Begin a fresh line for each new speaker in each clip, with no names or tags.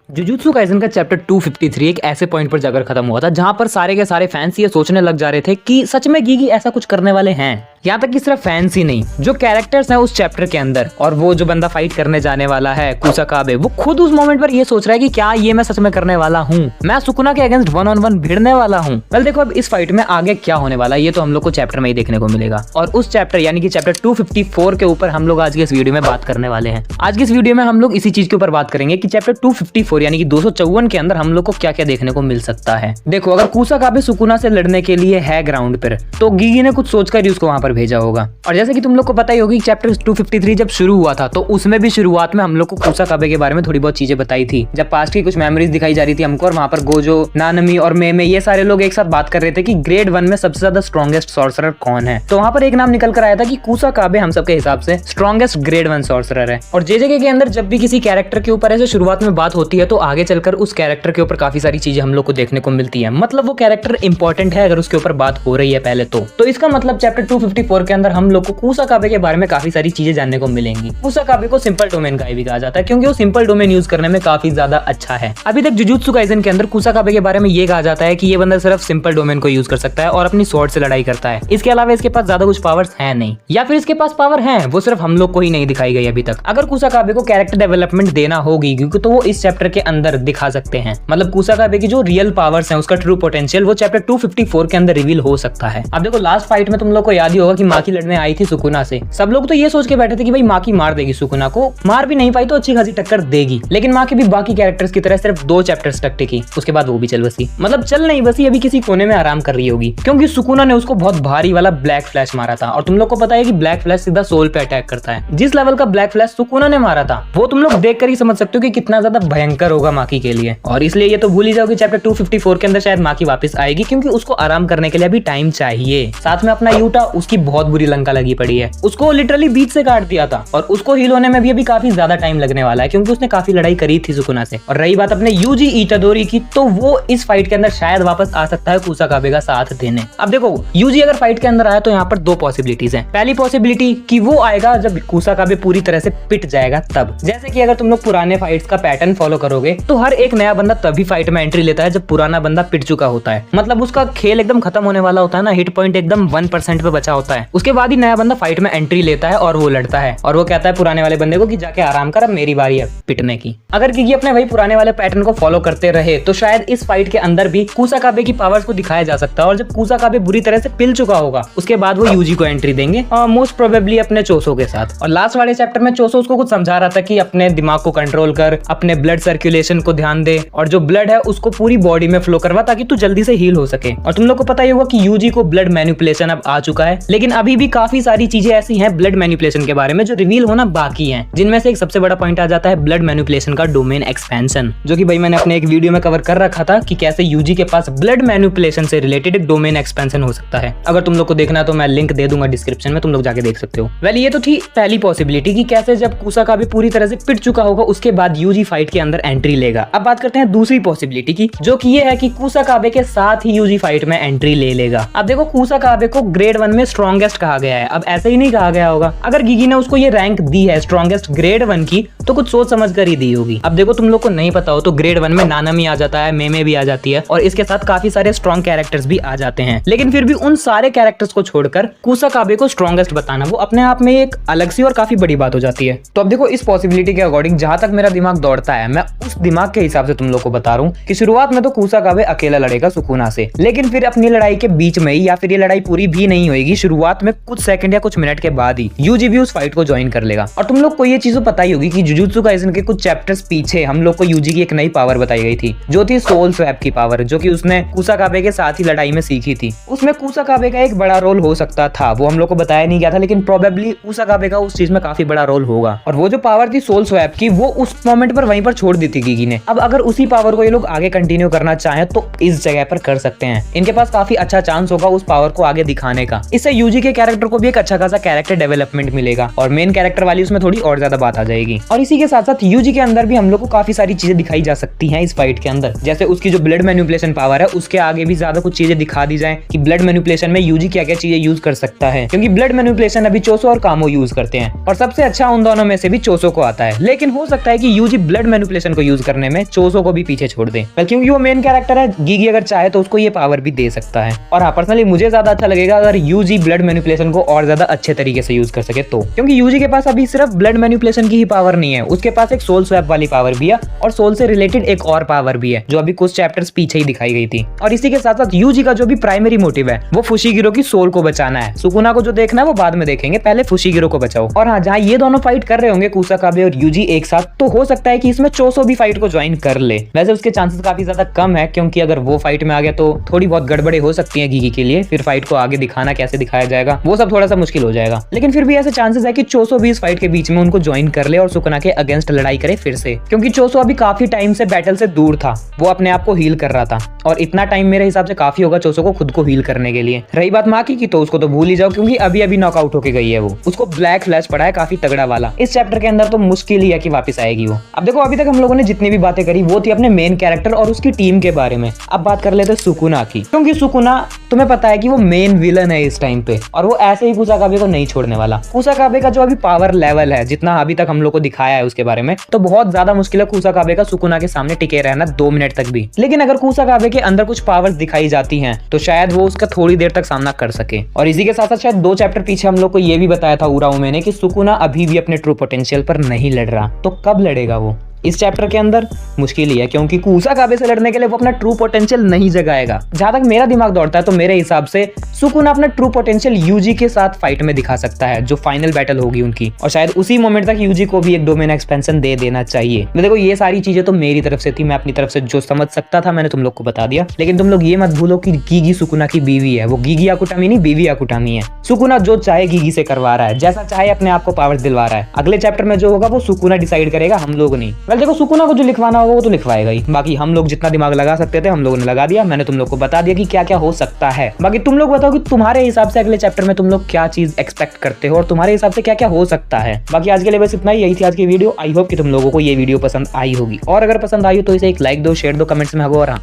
Jujutsu Kaisen का chapter 253 एक ऐसे पॉइंट पर जाकर खत्म हुआ था जहां पर सारे के सारे फैंस ये सोचने लग जा रहे थे कि सच में गीगी ऐसा कुछ करने वाले हैं। यहाँ तक कि सिर्फ फैंस ही नहीं, जो कैरेक्टर्स हैं उस चैप्टर के अंदर और वो जो बंदा फाइट करने जाने वाला है कुसाकाबे, वो खुद उस मोमेंट पर ये सोच रहा है कि क्या ये मैं सच में करने वाला हूँ, मैं सुकुना के अगेंस्ट 1-on-1 भिड़ने वाला हूँ। वेल देखो, अब इस फाइट में आगे क्या होने वाला है ये तो हम लोग को चैप्टर में ही देखने को मिलेगा और उस चैप्टर यानी कि चैप्टर 254 के ऊपर हम लोग आज के इस वीडियो में बात करने वाले हैं। आज की इस वीडियो में हम लोग इसी चीज के ऊपर बात करेंगे कि चैप्टर 254 यानी कि 254 के अंदर हम लोग को क्या क्या देखने को मिल सकता है। देखो, अगर कुसाकाबे सुकुना से लड़ने के लिए है ग्राउंड पर, तो गीगी ने कुछ सोचकर ही उसको वहां पर भेजा होगा। और जैसे कि तुम लोग को पता ही होगी, चैप्टर 253 जब शुरू हुआ था तो उसमें भी शुरुआत में हम लोग को कुसाकाबे के बारे में थोड़ी बहुत चीजें बताई थी। जब पास्ट की कुछ मेमोरीज दिखाई जा रही थी हमको और वहां पर गोजो, नानमी और मेमे ये सारे लोग एक साथ बात कर रहे थे कि ग्रेड 1 में सबसे ज्यादा स्ट्रॉन्गेस्ट सॉर्सरर कौन है। तो वहां पर एक नाम निकल कर आया था कि कुसाकाबे हम सबके हिसाब से स्ट्रॉन्गेस्ट ग्रेड 1 सॉर्सरर है। और जेजेके के अंदर जब भी किसी कैरेक्टर के ऊपर ऐसे शुरुआत में बात होती है तो आगे चलकर उस कैरेक्टर के ऊपर काफी सारी चीजें हम लोग को देखने को मिलती है। मतलब वो कैरेक्टर इंपॉर्टेंट है अगर उसके ऊपर बात हो रही है पहले तो इसका मतलब चैप्टर 254 के अंदर हम लोग को कुसाकाबे के बारे में काफी सारी चीजें जानने को मिलेंगी। कुसाकाबे को सिंपल डोमेन गाय भी कहा जाता है क्योंकि वो सिंपल डोमेन यूज करने में काफी ज्यादा अच्छा है। अभी तक जुजुत्सु काइसेन के अंदर कुसाकाबे के बारे में ये कहा जाता है कि ये बंदा सिर्फ सिंपल डोमेन को यूज कर सकता है और अपनी स्वॉर्ड से लड़ाई करता है। इसके अलावा इसके पास ज्यादा कुछ पावर्स है नहीं, या फिर इसके पास पावर है वो सिर्फ हम लोग को ही नहीं दिखाई गई अभी तक। अगर कुसाकाबे को कैरेक्टर डेवलपमेंट देना होगी क्योंकि तो वो इस चैप्टर के अंदर दिखा सकते हैं। मतलब कुसाकाबे की जो रियल पावर्स हैं उसका ट्रू पोटेंशियल वो चैप्टर 254 के अंदर रिवील हो सकता है। अब देखो, लास्ट फाइट में तुम लोग को याद ही होगा कि माकी लड़ने आई थी सुकुना से। सब लोग तो ये सोच के बैठे थे कि भाई माकी मार देगी सुकुना को, मार भी नहीं पाई तो अच्छी खासी टक्कर देगी। लेकिन माकी भी बाकी कैरेक्टर्स की तरह सिर्फ 2 चैप्टर्स तक टिकी, उसके बाद वो भी चल बसी। मतलब चल नहीं बसी, अभी किसी कोने में आराम कर रही होगी क्योंकि सुकुना ने उसको बहुत भारी वाला ब्लैक फ्लैश मारा था। और तुम लोग को पता है कि ब्लैक फ्लैश सीधा सोल पे अटैक करता है। जिस लेवल का ब्लैक फ्लैश सुकुना ने मारा था वो तुम लोग देख कर ही समझ सकते हो कि कितना ज्यादा भयंकर होगा माकी के लिए। और इसलिए ये तो भूल ही जाओ कि चैप्टर 254 के अंदर शायद माकी वापस आएगी क्योंकि उसको आराम करने के लिए अभी टाइम चाहिए। साथ में अपना यूटा, उसकी बहुत बुरी लंका लगी पड़ी है, उसको लिटरली बीच से काट दिया था और उसको हील होने में भी अभी काफी ज्यादा टाइम लगने वाला है क्योंकि उसने काफी लड़ाई करी थी सुकुना से। और रही बात अपने यूजी इटादोरी की, तो वो इस फाइट के अंदर शायद वापस आ सकता है कुसाकाबे का साथ देने। अब देखो, यूजी अगर फाइट के अंदर आया तो यहाँ पर 2 पॉसिबिलिटीज हैं। पहली पॉसिबिलिटी कि वो आएगा जब कुसाकाबे पूरी तरह से पिट जाएगा तब। जैसे कि अगर तुम लोग पुराने फाइट्स का पैटर्न फॉलो करोगे तो हर एक नया बंदा तभी फाइट में एंट्री लेता है जब पुराना बंदा पिट चुका होता है। मतलब उसका खेल एकदम खत्म होने वाला होता है ना, हिट पॉइंट एकदम 1% पे बचा होता है। उसके बाद ही नया बंदा फाइट में एंट्री लेता है और वो लड़ता है और वो कहता है पुराने वाले बंदे को कि जाके आराम कर, अब मेरी बारी है पिटने की। अगर गीगी अपने वही पुराने वाले पैटर्न को फॉलो करते रहे तो शायद इस फाइट के अंदर भी कुसाकाबे की पावर्स को दिखाया जा सकता है। और जब कुसाकाबे बुरी तरह से पिल चुका होगा उसके बाद वो यूजी को एंट्री देंगे मोस्ट प्रोबेबली अपने चोसो के साथ। और लास्ट वाले चैप्टर में चोसो उसको कुछ समझा रहा था कि अपने दिमाग को कंट्रोल कर, अपने ब्लड सर्कुलेशन को ध्यान दे और जो ब्लड है उसको पूरी बॉडी में फ्लो करवा ताकि तू जल्दी से हील हो सके। और तुम लोग को पता ही होगा कि यूजी को ब्लड मैनिपुलेशन अब आ चुका है, लेकिन अभी भी काफी सारी चीजें ऐसी हैं ब्लड मैनिपुलेशन के बारे में जो रिवील होना बाकी हैं, जिनमें से एक सबसे बड़ा पॉइंट आ जाता है ब्लड मैनिपुलेशन का डोमेन एक्सपेंशन, जो कि भाई मैंने अपने एक वीडियो में कवर कर रखा था कि कैसे यूजी के पास ब्लड मैनिपुलेशन से रिलेटेड एक डोमेन एक्सपेंशन हो सकता है। अगर तुम लोग को देखना तो मैं लिंक दे दूंगा डिस्क्रिप्शन में, तुम लोग जाके देख सकते हो। वेल ये तो थी पहली पॉसिबिलिटी कि कैसे जब कुसाकाबे पूरी तरह से पिट चुका होगा उसके बाद यूजी फाइट के अंदर एंट्री लेगा। अब बात करते हैं दूसरी पॉसिबिलिटी की, जो कि ये है कि कुसाकाबे के साथ ही यूजी फाइट में एंट्री ले लेगा। अब देखो, कुसाकाबे को ग्रेड 1 में स्ट्रॉन्गेस्ट कहा गया है, अब ऐसे ही नहीं कहा गया होगा। अगर गीगी ने उसको ये रैंक दी है स्ट्रॉन्गेस्ट ग्रेड 1 की तो कुछ सोच समझ कर ही दी होगी। अब देखो, तुम लोग को नहीं पता हो तो ग्रेड 1 में नानामी आ जाता है, मेमे भी आ जाती है और इसके साथ काफी सारे स्ट्रॉन्ग कैरेक्टर्स भी आ जाते हैं। लेकिन फिर भी उन सारे कैरेक्टर्स को छोड़कर कुसाकाबे को स्ट्रॉन्गेस्ट बताना वो अपने आप में एक अलग सी और काफी बड़ी बात हो जाती है। तो अब देखो, इस पॉसिबिलिटी के अकॉर्डिंग जहां तक मेरा दिमाग दौड़ता है मैं उस दिमाग के हिसाब से तुम लोग को बता रहा हूँ कि शुरुआत में तो कुसाकाबे अकेला लड़ेगा सुकुना से, लेकिन फिर अपनी लड़ाई के बीच में ही या फिर ये लड़ाई पूरी भी नहीं होगी, शुरुआत में कुछ सेकंड या कुछ मिनट के बाद ही यूजी भी उस फाइट को ज्वाइन कर लेगा। और तुम लोग को ये चीज तो पता ही होगी कि जुजुत्सु काइसेन के कुछ चैप्टर्स पीछे हम लोग को यूजी की एक नई पावर बताई गई थी जो थी सोल स्वैप की पावर, जो कि उसने कुसाकाबे के साथ ही लड़ाई में सीखी थी। उसमें कुसाकाबे का एक बड़ा रोल हो सकता था, वो हम लोग को बताया नहीं गया था, लेकिन प्रोबेबली कुसाकाबे का उस चीज में काफी बड़ा रोल होगा। और वो जो पावर थी सोल स्वैप की वो उस मोमेंट पर वहीं पर छोड़ दी थी गीगी ने। अब अगर उसी पावर को ये लोग आगे कंटिन्यू करना चाहें तो इस जगह पर कर सकते हैं। इनके पास काफी अच्छा चांस होगा उस पावर को आगे दिखाने का। इससे यूजी के कैरेक्टर को भी एक अच्छा खासा कैरेक्टर डेवलपमेंट मिलेगा और मेन कैरेक्टर वाली उसमें थोड़ी और ज्यादा बात आ जाएगी। और इसी के साथ साथ यूजी के अंदर भी हम लोग को काफी सारी चीजें दिखाई जा सकती हैं इस फाइट के अंदर, जैसे उसकी जो ब्लड मैनिपुलेशन पावर है उसके आगे भी ज्यादा कुछ चीजें दिखा दी जाए कि ब्लड मैनिपुलेशन में यूजी क्या क्या चीजें यूज कर सकता है, क्योंकि ब्लड मैनिपुलेशन अभी चोसो और कामो यूज करते हैं और सबसे अच्छा उन दोनों में से भी चोसो को आता है। लेकिन हो सकता है कि यूजी ब्लड मैनिपुलेशन को यूज करने में चोसो को भी पीछे छोड़ दे, क्योंकि वो मेन कैरेक्टर है। गीगी अगर चाहे तो उसको ये पावर भी दे सकता है। और हाँ, पर्सनली मुझे ज्यादा अच्छा लगेगा अगर यूजी ब्लड मैनिपुलेशन को और ज्यादा अच्छे तरीके से यूज कर सके तो, क्योंकि यूजी के पास अभी सिर्फ ब्लड मैनिपुलेशन की ही पावर नहीं है, उसके पास एक सोल स्वैप वाली पावर भी है और सोल से रिलेटेड एक और पावर भी है जो अभी कुछ चैप्टर्स पीछे ही दिखाई गई थी। और इसी के साथ साथ यूजी का जो भी प्राइमरी मोटिव है वो फुशिगिरो की सोल को बचाना है। सुकुना को जो देखना है वो बाद में देखेंगे, पहले फुशिगिरो को बचाओ। और हाँ, जहाँ ये दोनों फाइट कर रहे होंगे कुसाकाबे और यूजी एक साथ, तो हो सकता है कि इसमें चोसो भी फाइट को ज्वाइन कर ले। वैसे उसके चांसेस काफी ज्यादा कम है, क्योंकि अगर वो फाइट में आ गया तो थोड़ी बहुत गड़बड़े हो सकती है गीगी के लिए, फिर फाइट को आगे दिखाना कैसे दिखाया जाएगा वो सब थोड़ा सा मुश्किल हो जाएगा। लेकिन फिर भी ऐसे चांसेस है कि चोसो भी इस फाइट के बीच में उनको ज्वाइन कर ले और सुकुना के अगेंस्ट लड़ाई करे फिर से, क्योंकि चोसो अभी काफी टाइम से बैटल से दूर था, वो अपने आप को हील कर रहा था और इतना टाइम मेरे हिसाब से काफी होगा चोसो को खुद को हील करने के लिए। रही बात माँ की तो उसको तो भूल ही जाओ, क्योंकि अभी अभी नॉकआउट होके गई है वो, उसको ब्लैक फ्लैश पड़ा है काफी तगड़ा वाला। इस चैप्टर के अंदर तो मुश्किल ही है कि वापस आएगी वो। अब देखो, अभी तक हम लोगों ने जितनी भी बातें करी वो थी अपने मेन कैरेक्टर और उसकी टीम के बारे में। अब बात कर लेते सुकुना की, क्योंकि सुकुना तुम्हें पता है कि वो मेन विलन है इस टाइम पे और वो ऐसे ही कुसाकाबे को नहीं छोड़ने वाला। कुसाकाबे का जो अभी पावर लेवल है, जितना अभी तक हम लोग को दिखाया है उसके बारे में, तो बहुत ज्यादा मुश्किल है कुसाकाबे का सुकुना के सामने टिके रहना 2 मिनट तक भी। लेकिन अगर कुसाकाबे के अंदर कुछ पावर्स दिखाई जाती हैं तो शायद वो उसका थोड़ी देर तक सामना कर सके। और इसी के साथ साथ शायद 2 चैप्टर पीछे हम लोग को ये भी बताया था उराउमे ने कि सुकुना अभी भी अपने ट्रू पोटेंशियल पर नहीं लड़ रहा, तो कब लड़ेगा वो? इस चैप्टर के अंदर मुश्किल ही है, क्योंकि कुसाकाबे से लड़ने के लिए वो अपना ट्रू पोटेंशियल नहीं जगाएगा। जहां तक मेरा दिमाग दौड़ता है तो मेरे हिसाब से सुकुना अपना ट्रू पोटेंशियल यूजी के साथ फाइट में दिखा सकता है, जो फाइनल बैटल होगी उनकी, और शायद उसी मोमेंट तक यूजी को भी एक डोमेन एक्सपेंशन दे देना चाहिए। देखो, ये सारी चीजें तो मेरी तरफ से थी, मैं अपनी तरफ से जो समझ सकता था मैंने तुम लोग को बता दिया। लेकिन तुम लोग ये मत भूलो कि गीगी सुकुना की बीवी है, वो गीगी आकुटामी नहीं, बीवी आकुटामी है। सुकुना जो चाहे गीगी से करवा रहा है, जैसा चाहे अपने आप को पावर दिलवा रहा है। अगले चैप्टर में जो होगा वो सुकुना डिसाइड करेगा, हम लोग नहीं। वेल देखो, सुकुना को जो लिखवाना होगा वो तो लिखवाएगा ही, बाकी हम लोग जितना दिमाग लगा सकते थे हम लोगों ने लगा दिया। मैंने तुम लोग को बता दिया कि क्या क्या हो सकता है। बाकी तुम लोग बताओ कि तुम्हारे हिसाब से अगले चैप्टर में तुम लोग क्या चीज एक्सपेक्ट करते हो और तुम्हारे हिसाब से क्या क्या हो सकता है। बाकी आज के लिए बस इतना ही, यही थी आज की वीडियो। आई होप कि तुम लोगों को ये वीडियो पसंद आई होगी, और अगर पसंद आई हो तो इसे एक लाइक दो, शेयर दो, कमेंट्स में हगो, और हाँ,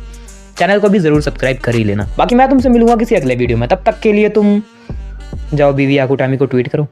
चैनल को भी जरूर सब्सक्राइब कर ही लेना। बाकी मैं तुमसे मिलूंगा किसी अगले वीडियो में, तब तक के लिए तुम जाओ बीवी आकुटामी को ट्वीट करो।